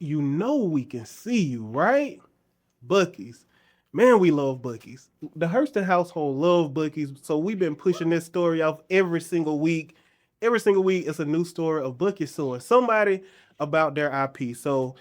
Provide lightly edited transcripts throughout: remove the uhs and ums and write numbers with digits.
you know we can see you, right? Buc-ees. Man, we love Buc-ees. The Hurston household love Buc-ees, so we've been pushing this story off every single week. Every single week, it's a new story of Buc-ees suing somebody about their IP. So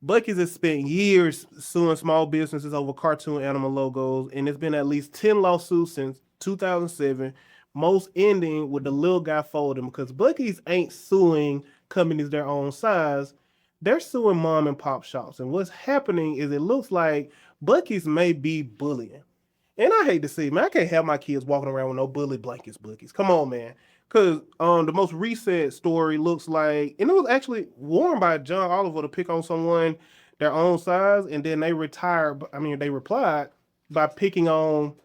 Buc-ees has spent years suing small businesses over cartoon animal logos, and it's been at least 10 lawsuits since 2007, most ending with the little guy folding because Buc-ees ain't suing companies their own size. They're suing mom and pop shops. And what's happening is it looks like Buc-ees may be bullying. And I hate to see, man, I can't have my kids walking around with no bully blankets, Buc-ees. Come on, man. Because the most recent story looks like, and it was actually worn by John Oliver to pick on someone their own size, and then they retired. I mean, they replied by picking on,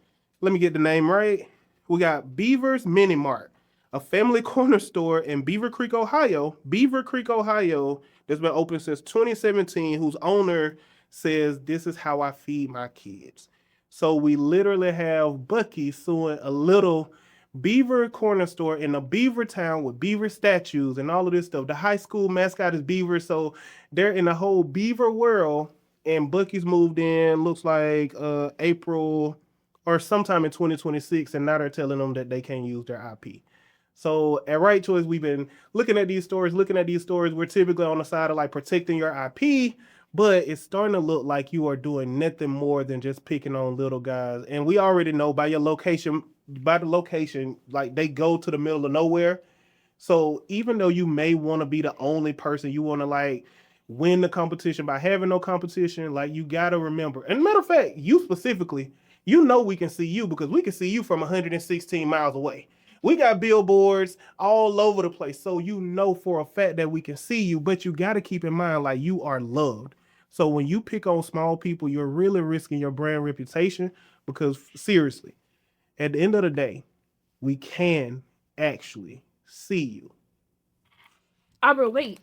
let me get the name right. We got Beaver's Mini Mart, a family corner store in Beaver Creek, Ohio. Beaver Creek, Ohio, that's been open since 2017, whose owner says, "This is how I feed my kids." So we literally have Buc-ee suing a little Beaver corner store in a Beaver town with Beaver statues and all of this stuff. The high school mascot is Beaver, so they're in the whole Beaver world. And Buc-ee's moved in, looks like April or sometime in 2026, and now they're telling them that they can't use their IP. So at Right Choice, we've been looking at these stories. We're typically on the side of like protecting your IP, but it's starting to look like you are doing nothing more than just picking on little guys. And we already know by the location, like they go to the middle of nowhere. So even though you may want to be the only person, you want to like win the competition by having no competition, like you got to remember. And matter of fact, you specifically, you know we can see you because we can see you from 116 miles away. We got billboards all over the place. So you know for a fact that we can see you, but you got to keep in mind like you are loved. So when you pick on small people, you're really risking your brand reputation because seriously, at the end of the day, we can actually see you. Albert, wait.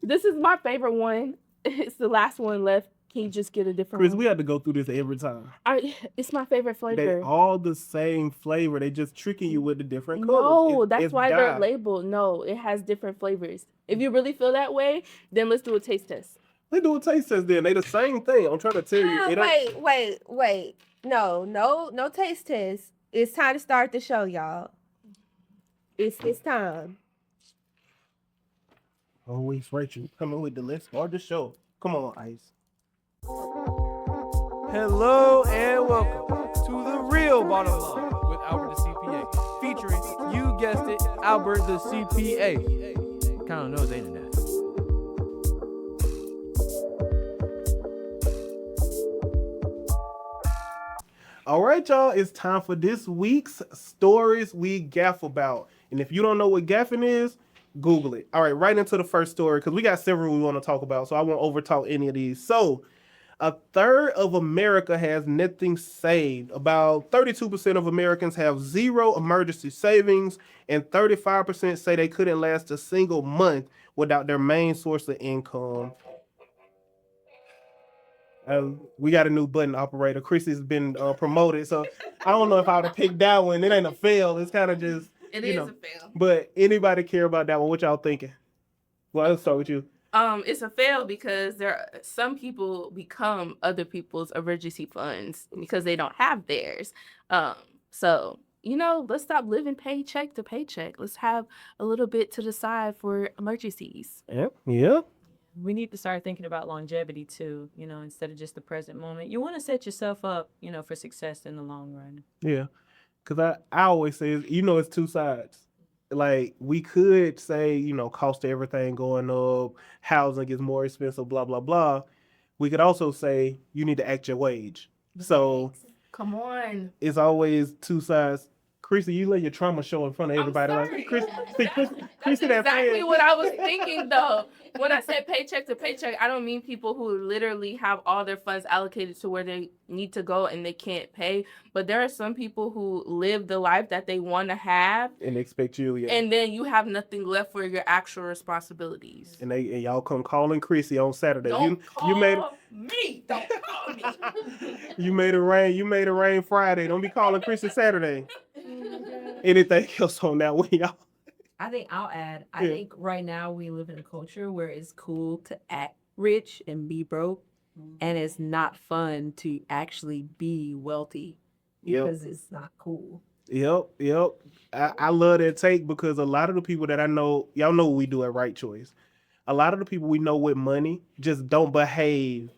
This is my favorite one. It's the last one left. Can you just get a different Chris, one? we have to go through this every time. It's my favorite They flavor. all the same flavor. They just tricking you with the different colors. No, that's it's why dye. they're labeled. No, it has different flavors. If you really feel that way, then let's do a taste test. They do a taste test then. They the same thing. I'm trying to tell you. Wait. No taste test. It's time to start the show, y'all. It's time. Always Rachel coming with the list or the show. Come on, Ice. Hello and welcome to the real bottom line with Albert the CPA, featuring, you guessed it, Albert the CPA. Kind of knows the internet. All right, y'all. It's time for this week's stories we gaff about. And if you don't know what gaffing is, Google it. All right into the first story because we got several we want to talk about, so I won't overtalk any of these. So, a third of America has nothing saved. About 32% of Americans have zero emergency savings, and 35% say they couldn't last a single month without their main source of income. We got a new button operator. Chrissy's been promoted, so I don't know if I would have picked that one. It ain't a fail. It's kind of just... It is a fail. But anybody care about that one? What y'all thinking? Well, let's start with you. It's a fail because some people become other people's emergency funds because they don't have theirs. So let's stop living paycheck to paycheck. Let's have a little bit to the side for emergencies. Yeah. We need to start thinking about longevity too, instead of just the present moment. You want to set yourself up, for success in the long run. Yeah. Because I always say, it's two sides. Like, we could say, cost of everything going up, housing gets more expensive, blah, blah, blah. We could also say, you need to act your wage. So, come on. It's always two sides. Chrissy, you let your trauma show in front of everybody. I'm sorry. Like, Chrissy, That's exactly what I was thinking, though. When I said paycheck to paycheck, I don't mean people who literally have all their funds allocated to where they need to go and they can't pay. But there are some people who live the life that they want to have. And expect you, yeah. And then you have nothing left for your actual responsibilities. And y'all come calling Chrissy on Saturday. Don't call me. Don't call me. You made it rain. You made it rain Friday. Don't be calling Chrissy Saturday. Anything else on that one, y'all? I think I'll add. I think right now we live in a culture where it's cool to act rich and be broke, and it's not fun to actually be wealthy Yep. because it's not cool. Yep. I love that take because a lot of the people that I know, y'all know what we do at Right Choice. A lot of the people we know with money just don't behave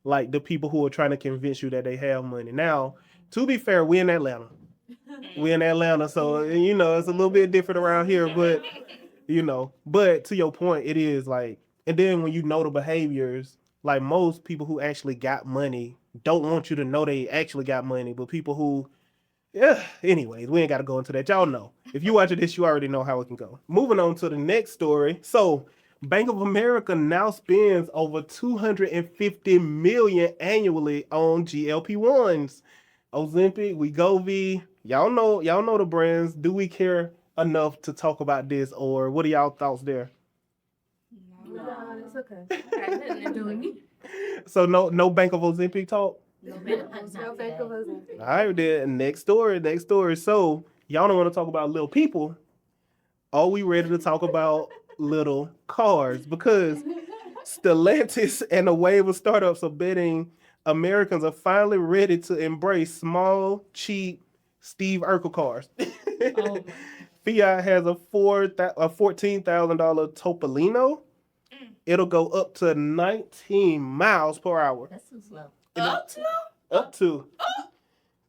like the people who are trying to convince you that they have money. Now, to be fair, we're in Atlanta. So it's a little bit different around here, but but to your point, it is like, and then when you know the behaviors, like most people who actually got money don't want you to know they actually got money, but people who anyways, we ain't got to go into that. Y'all know. If you watching this, you already know how it can go. Moving on to the next story. So, Bank of America now spends over $250 million annually on GLP-1s. Ozempic, Wegovy. Y'all know the brands. Do we care enough to talk about this, or what are y'all thoughts there? No, it's okay. Got nothing to do with me. So no Bank of Ozempic talk. No bank of us. All right, then next story. So y'all don't want to talk about little people. Are we ready to talk about little cars? Because Stellantis and a wave of startups are betting Americans are finally ready to embrace small, cheap Steve Urkel cars. Oh. Fiat has a $14,000 Topolino. It'll go up to 19 miles per hour. That's too slow. Up to.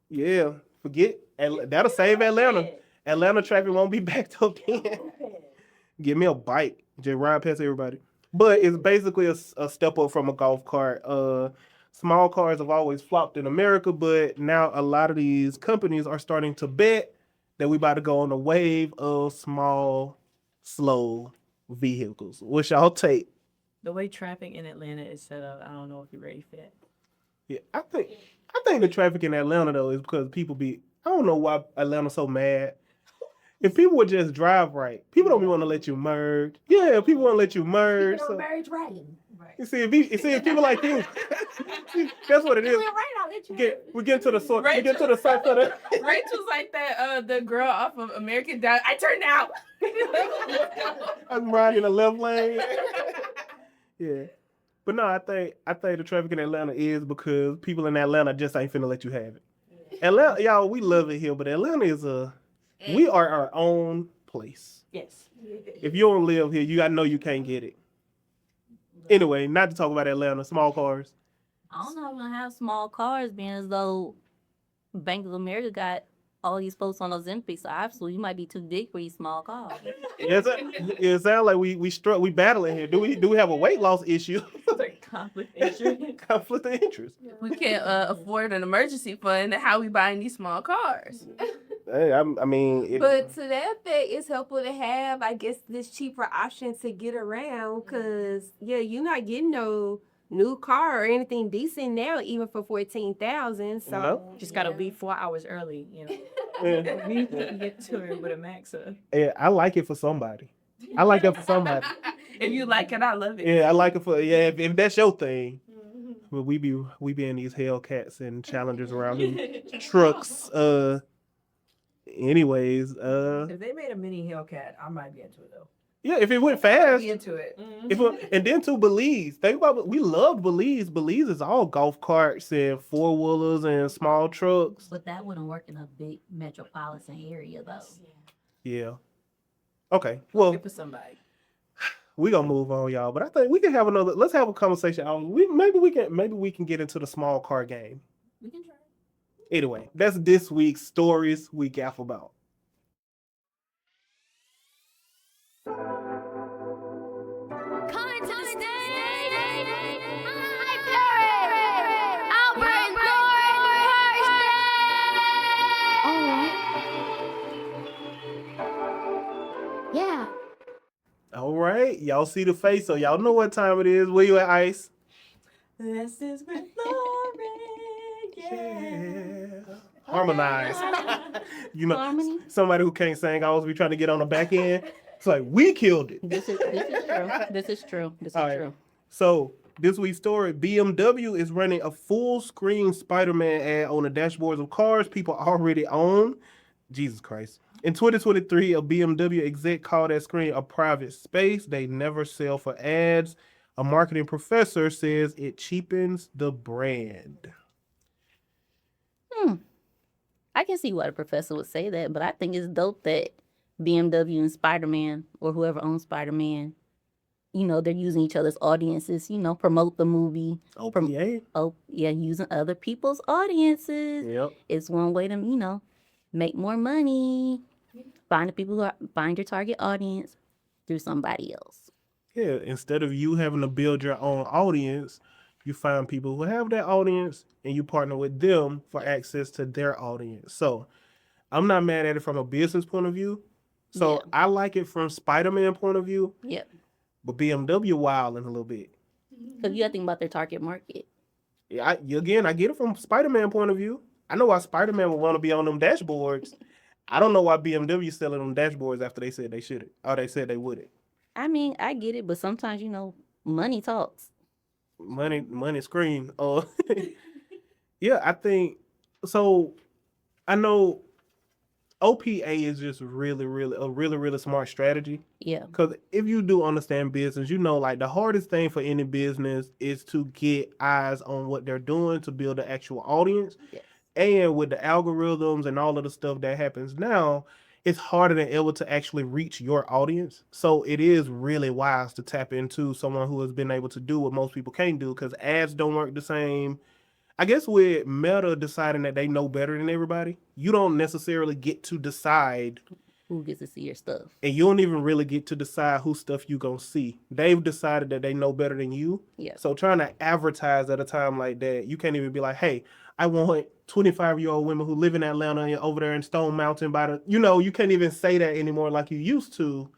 Yeah. Forget. That'll save Atlanta. Atlanta traffic won't be backed up then. Give me a bike. Just ride past everybody. But it's basically a step up from a golf cart. Small cars have always flopped in America, but now a lot of these companies are starting to bet that we about to go on a wave of small, slow vehicles. What's y'all take? The way traffic in Atlanta is set up, I don't know if you're ready for that. Yeah, I think the traffic in Atlanta though is because I don't know why Atlanta's so mad. If people would just drive right, people don't want to let you merge. Yeah, people want to let you merge. People don't So, merge right. you see, if people like you, that's what it is. You went right, I'll let you. We get to the source. We get to Rachel- the source of the. Rachel's like that the girl off of American Dad. I turned out. I'm riding in the left lane. Yeah, but no, I think the traffic in Atlanta is because people in Atlanta just ain't finna let you have it. Atlanta, y'all, we love it here, but Atlanta is we are our own place. Yes. If you don't live here, I know you can't get it. Anyway, not to talk about Atlanta, small cars. I don't know if we're gonna have small cars, being as though Bank of America got all these folks on Ozempic, so obviously you might be too big for these small cars. It sounds like we battling here. Do we have a weight loss issue? Conflict interest. Conflict of interest. We can't afford an emergency fund. How we buying these small cars? Hey, I mean, But to that effect, it's helpful to have, I guess, this cheaper option to get around. Cause you're not getting no new car or anything decent now, even for $14,000. So No. Just gotta leave 4 hours early, yeah, We can get to it with a max of. I like it for somebody. I like it for somebody. If you like it, I love it. Yeah, I like it for if that's your thing. But we be in these Hellcats and Challengers around here, trucks. Anyways, If they made a mini Hellcat, I might be into it though. yeah, if it went I'd fast. be into it. And then to Belize. Think about we loved Belize. Belize is all golf carts and four wheelers and small trucks. But that wouldn't work in a big metropolitan area though. Yeah. Okay. Well, Good for somebody. we gonna move on, y'all. But I think we can have another. Let's have a conversation. Maybe we can get into the small car game. We can try. Anyway, that's this week's stories we gaff about. Coming to the stage, Albert Yeah. All right, y'all see the face, so y'all know what time it is. Where you at, Ice? This is with Lauren. Yeah. Harmonize. You know, Harmony. somebody who can't sing always be trying to get on the back end. It's like we killed it. This is true. This is true. This is All right. true. So this week's story: BMW is running a full-screen Spider-Man ad on the dashboards of cars people already own. Jesus Christ! In 2023, a BMW exec called that screen a private space. They never sell for ads. A marketing professor says it cheapens the brand. I can see why the professor would say that, but I think it's dope that BMW and Spider-Man or whoever owns Spider-Man, they're using each other's audiences, promote the movie. OPA? Oh, yeah, using other people's audiences. Yep. It's one way to, make more money. Find your target audience through somebody else. Yeah, instead of you having to build your own audience, you find people who have that audience and you partner with them for access to their audience. So I'm not mad at it from a business point of view. So Yeah. I like it from Spider-Man point of view, Yep. but BMW wilding a little bit. Because you got to think about their target market. Yeah, I get it from Spider-Man point of view. I know why Spider-Man would want to be on them dashboards. I don't know why BMW selling them dashboards after they said they shouldn't, or they said they wouldn't. I mean, I get it, but sometimes, money talks. Money scream. Yeah, I think so. I know OPA is just really smart strategy. Yeah. Because if you do understand business, like the hardest thing for any business is to get eyes on what they're doing to build an actual audience. Yes. And with the algorithms and all of the stuff that happens now, it's harder than ever to actually reach your audience. So it is really wise to tap into someone who has been able to do what most people can't do, because ads don't work the same. I guess with Meta deciding that they know better than everybody, you don't necessarily get to decide, Who gets to see your stuff? and you don't even really get to decide who stuff you gonna see. They've decided that they know better than you. Yeah. So trying to advertise at a time like that, you can't even be like, hey, I want 25-year-old women who live in Atlanta and over there in Stone Mountain by the, you can't even say that anymore like you used to.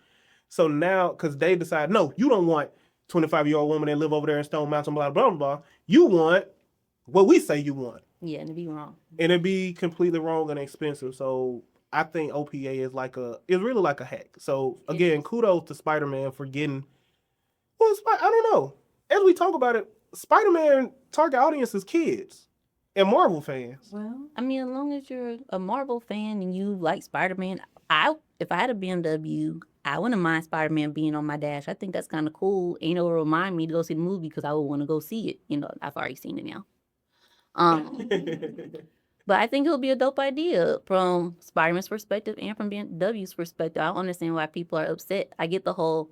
So now, because they decide, no, you don't want 25-year-old women that live over there in Stone Mountain, blah, blah, blah. You want what we say you want. Yeah, and it'd be wrong. And it'd be completely wrong and expensive. So I think OPA is really like a hack. So again, kudos to Spider-Man for getting, I don't know. As we talk about it, Spider-Man target audience is kids and Marvel fans. Well, I mean, as long as you're a Marvel fan and you like Spider-Man, if I had a BMW, I wouldn't mind Spider-Man being on my dash. I think that's kind of cool. And it'll remind me to go see the movie because I would want to go see it. I've already seen it now. But I think it'll be a dope idea from Spider-Man's perspective and from BMW's perspective. I don't understand why people are upset. I get the whole,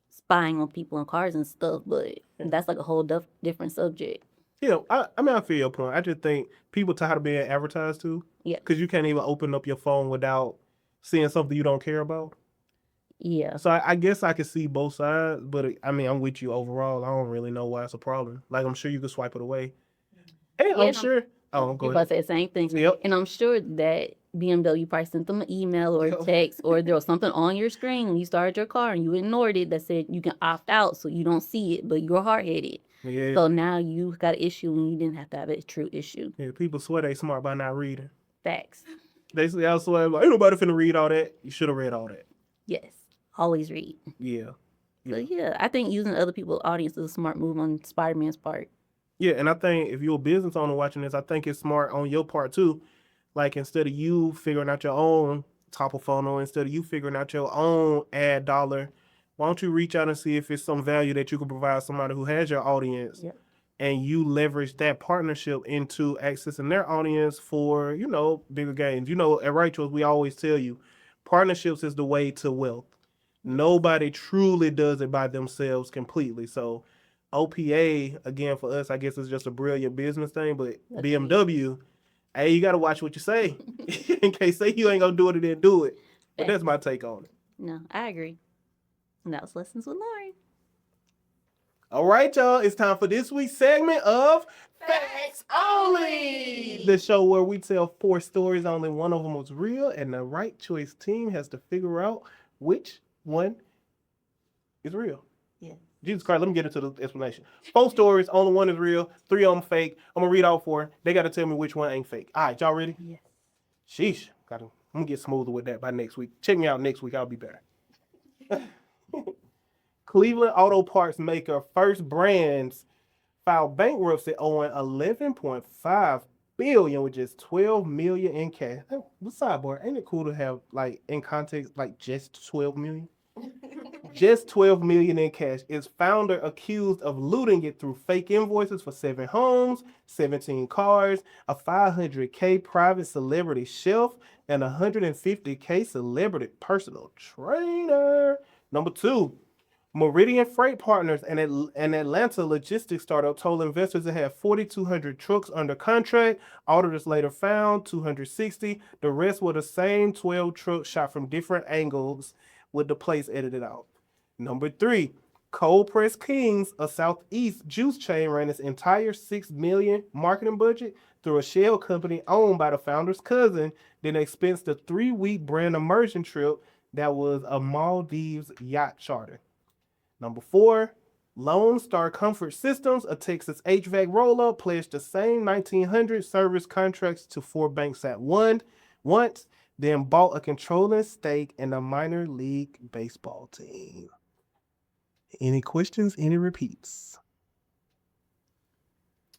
spying on people in cars and stuff, but that's like a whole different subject. Yeah, I feel your point. I just think people tired of being advertised to. Yeah. Because you can't even open up your phone without seeing something you don't care about. Yeah. So I guess I can see both sides, but I'm with you overall. I don't really know why it's a problem. Like, I'm sure you could swipe it away. And Yeah, I'm sure. Oh, go You're ahead. about to say the same thing. Yep. And I'm sure that BMW probably sent them an email or a text or there was something on your screen when you started your car and you ignored it that said you can opt out so you don't see it, but you're hard-headed. Yeah. So now you got an issue and you didn't have to have a true issue. Yeah, people swear they smart by not reading. Facts. They say, I swear, like, ain't nobody finna read all that. You should have read all that. Yes. Always read. Yeah. But yeah, I think using other people's audience is a smart move on Spider-Man's part. Yeah, and I think if you're a business owner watching this, I think it's smart on your part too. Like, instead of you figuring out your own top of funnel, instead of you figuring out your own ad dollar, why don't you reach out and see if it's some value that you can provide somebody who has your audience, Yep. and you leverage that partnership into accessing their audience for, bigger gains. At Right Choice, we always tell you, partnerships is the way to wealth. Nobody truly does it by themselves completely. So OPA, again, for us, I guess it's just a brilliant business thing, but That's BMW, hey, you got to watch what you say. In case say you ain't going to do it and then do it. But that's my take on it. No, I agree. And that was Lessons with Lauren. All right, y'all. It's time for this week's segment of Facts Only. The show where we tell 4 stories, only one of them was real, and the Right Choice team has to figure out which one is real. Yeah. Jesus Christ, let me get into the explanation. 4 stories, only one is real, 3 of them fake. I'm going to read all 4. They got to tell me which one ain't fake. All right, y'all ready? Yes. Sheesh. I'm going to get smoother with that by next week. Check me out next week. I'll be better. Cleveland auto parts maker First Brands filed bankruptcy owing $11.5 billion with just $12 million in cash. Hey, sidebar, ain't it cool to have, like, in context, like, just $12 million? Just 12 million in cash. Its founder accused of looting it through fake invoices for 7 homes, 17 cars, a 500K private celebrity shelf, and a 150K celebrity personal trainer. Number 2, Meridian Freight Partners, an Atlanta logistics startup, told investors it had 4,200 trucks under contract. Auditors later found 260. The rest were the same 12 trucks shot from different angles with the plates edited out. Number 3, Cold Press Kings, a Southeast juice chain, ran its entire $6 million marketing budget through a shell company owned by the founder's cousin, then expensed a 3-week brand immersion trip that was a Maldives yacht charter. Number 4, Lone Star Comfort Systems, a Texas HVAC roll-up, pledged the same 1,900 service contracts to 4 banks at once, then bought a controlling stake in a minor league baseball team. Any questions? Any repeats?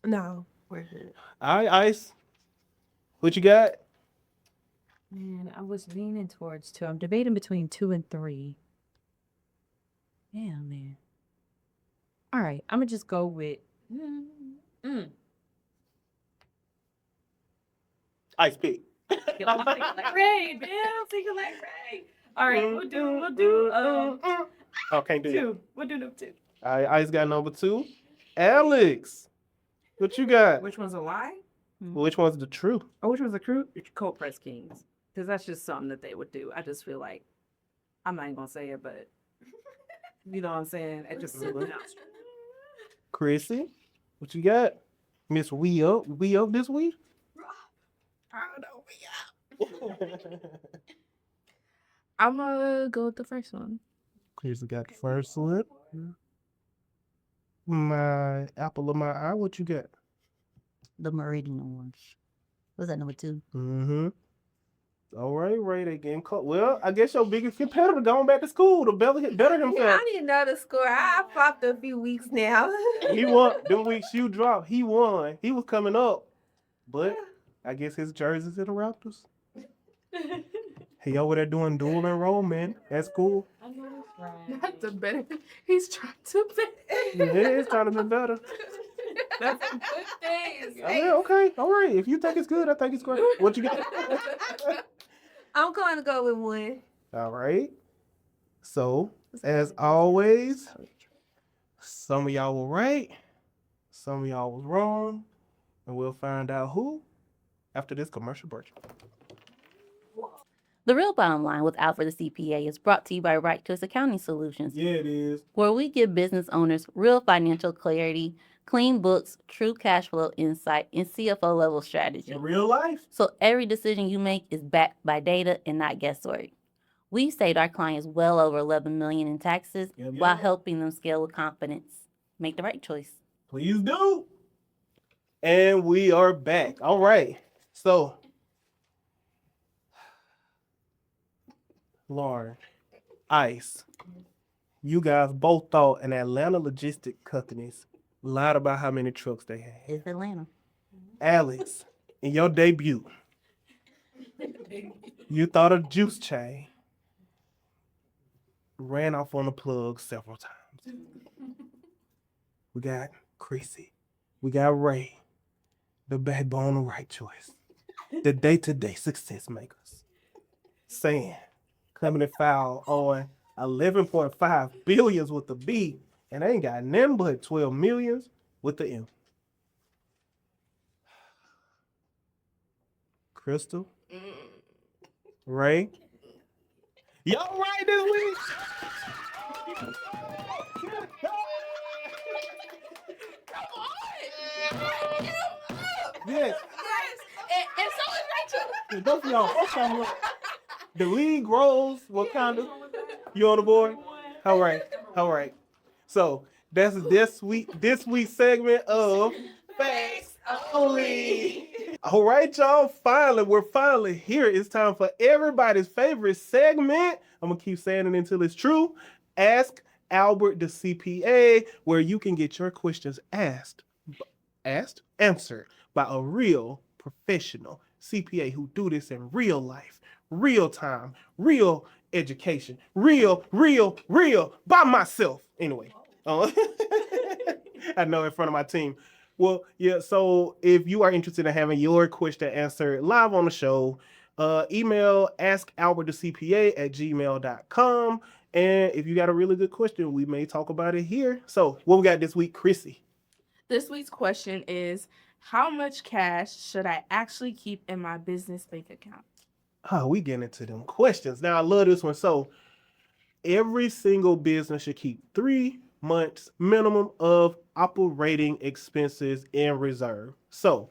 No. All right, Ice. What you got? Man, I was leaning towards 2. I'm debating between 2 and 3. Damn, man. All right, I'm gonna just go with. Ice pick. I'm thinking like rain, man. I'm thinking like rain. All right, we'll do. Oh, can't do that. 2. We'll do number 2. All right, Ice got number 2. Alex, what you got? Which one's a lie? Which one's the truth? Or which one's the crew? Cold Press Kings. Because that's just something that they would do. I just feel like, I'm not even going to say it, but you know what I'm saying? It just Chrissy, what you got? Miss We Up this week? I'm gonna go with the first one. Chrissy got the first one. My apple of my eye, what you got? The Meridian one. Was that number 2? Mm-hmm. All right, Ray, they getting caught. Well, I guess your biggest competitor going back to school to better himself. I didn't know the score. I flopped a few weeks now. He won. Them weeks you dropped, he won. He was coming up. But I guess his jersey's in the Raptors. He over there doing dual enrollment at school. Not the better. He's trying to be. Yeah, it's trying to be better. That's a good thing. I mean, okay, all right. If you think it's good, I think it's great. What you got? I'm going to go with 1. All right. So, as always, some of y'all were right, some of y'all was wrong, and we'll find out who after this commercial break. The Real Bottom Line with Alfred the CPA is brought to you by Right Choice Accounting Solutions, Yeah, it is. where we give business owners real financial clarity, clean books, true cash flow insight, and CFO level strategy. In real life. So every decision you make is backed by data and not guesswork. We've saved our clients well over $11 million in taxes Yep. while helping them scale with confidence. Make the right choice. Please do. And we are back. All right. So, Lauren, Ice, you guys both thought an Atlanta logistic companies lied about how many trucks they had. It's Atlanta. Alex, in your debut, you thought a juice chain ran off on the plug several times. We got Chrissy. We got Ray, the backbone of Right Choice, the day-to-day success makers, saying coming in foul on 11.5 billions with the B, and they ain't got nothing but 12 millions with the M. Crystal, Ray, y'all right this week? Yes. And so is Rachel. Both of y'all. The league rolls. What kind of? You on the board? All right. So that's this week's segment of Facts Only. All right, y'all. We're finally here. It's time for everybody's favorite segment. I'm gonna keep saying it until it's true. Ask Albert the CPA, where you can get your questions answered by a real professional CPA who do this in real life, real time, real education. Real by myself. Anyway, I know in front of my team. Well, yeah, so if you are interested in having your question answered live on the show, email askalbertthecpa@gmail.com. And if you got a really good question, we may talk about it here. So what we got this week, Chrissy? This week's question is, how much cash should I actually keep in my business bank account? Oh, we getting into them questions. Now, I love this one. So every single business should keep 3 months minimum of operating expenses in reserve. So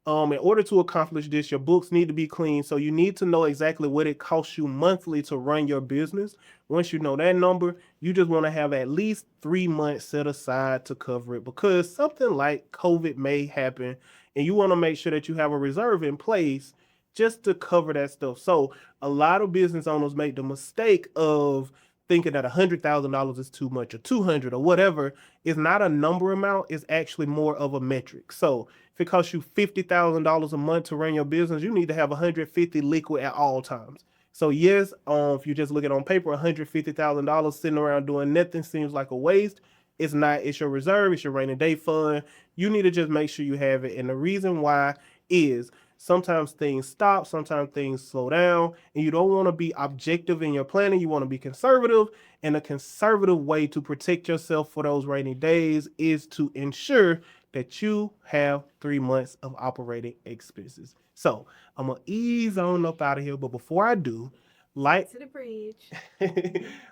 in order to accomplish this, your books need to be clean. So you need to know exactly what it costs you monthly to run your business. Once you know that number, you just want to have at least 3 months set aside to cover it, because something like COVID may happen and you want to make sure that you have a reserve in place just to cover that stuff. So a lot of business owners make the mistake of thinking that $100,000 is too much, or 200 or whatever. It's not a number amount. It's actually more of a metric. So if it costs you $50,000 a month to run your business, you need to have 150 liquid at all times. So yes, if you just look at on paper, $150,000 sitting around doing nothing seems like a waste. It's not. It's your reserve. It's your rainy day fund. You need to just make sure you have it. And the reason why is sometimes things stop, sometimes things slow down, and you don't want to be objective in your planning. You want to be conservative, and a conservative way to protect yourself for those rainy days is to ensure that you have 3 months of operating expenses. So I'm gonna ease on up out of here, but before I do, like, To the bridge.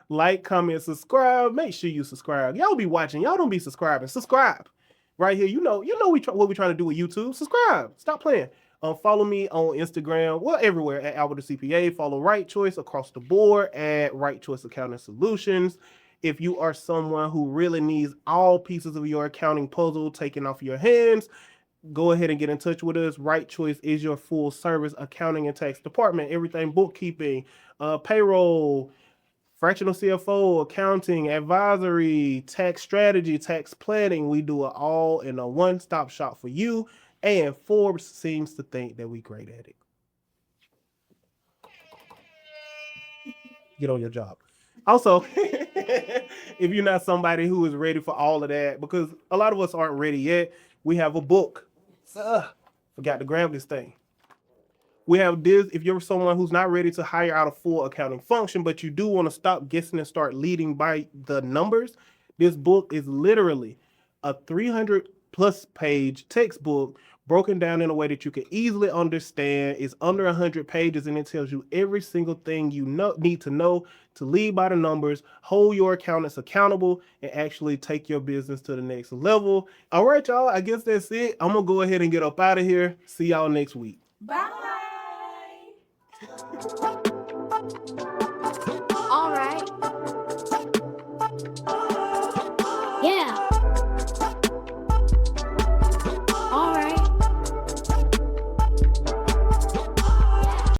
like, comment, subscribe. Make sure you subscribe. Y'all be watching. Y'all don't be subscribing. Subscribe right here. You know what we're trying to do with YouTube. Subscribe. Stop playing. Follow me on Instagram, well, everywhere at AlbertTheCPA. Follow Right Choice across the board at Right Choice Accounting Solutions. If you are someone who really needs all pieces of your accounting puzzle taken off your hands, go ahead and get in touch with us. Right Choice is your full service accounting and tax department. Everything bookkeeping, payroll, fractional CFO, accounting, advisory, tax strategy, tax planning. We do it all in a one-stop shop for you. And Forbes seems to think that we're great at it. Get on your job. Also, if you're not somebody who is ready for all of that, because a lot of us aren't ready yet, we have a book. Forgot to grab this thing. We have this. If you're someone who's not ready to hire out a full accounting function, but you do want to stop guessing and start leading by the numbers, this book is literally a 300 plus page textbook broken down in a way that you can easily understand. It's under 100 pages, and it tells you every single thing you need to know to lead by the numbers, hold your accountants accountable, and actually take your business to the next level. All right, y'all, I guess that's it. I'm going to go ahead and get up out of here. See y'all next week. Bye.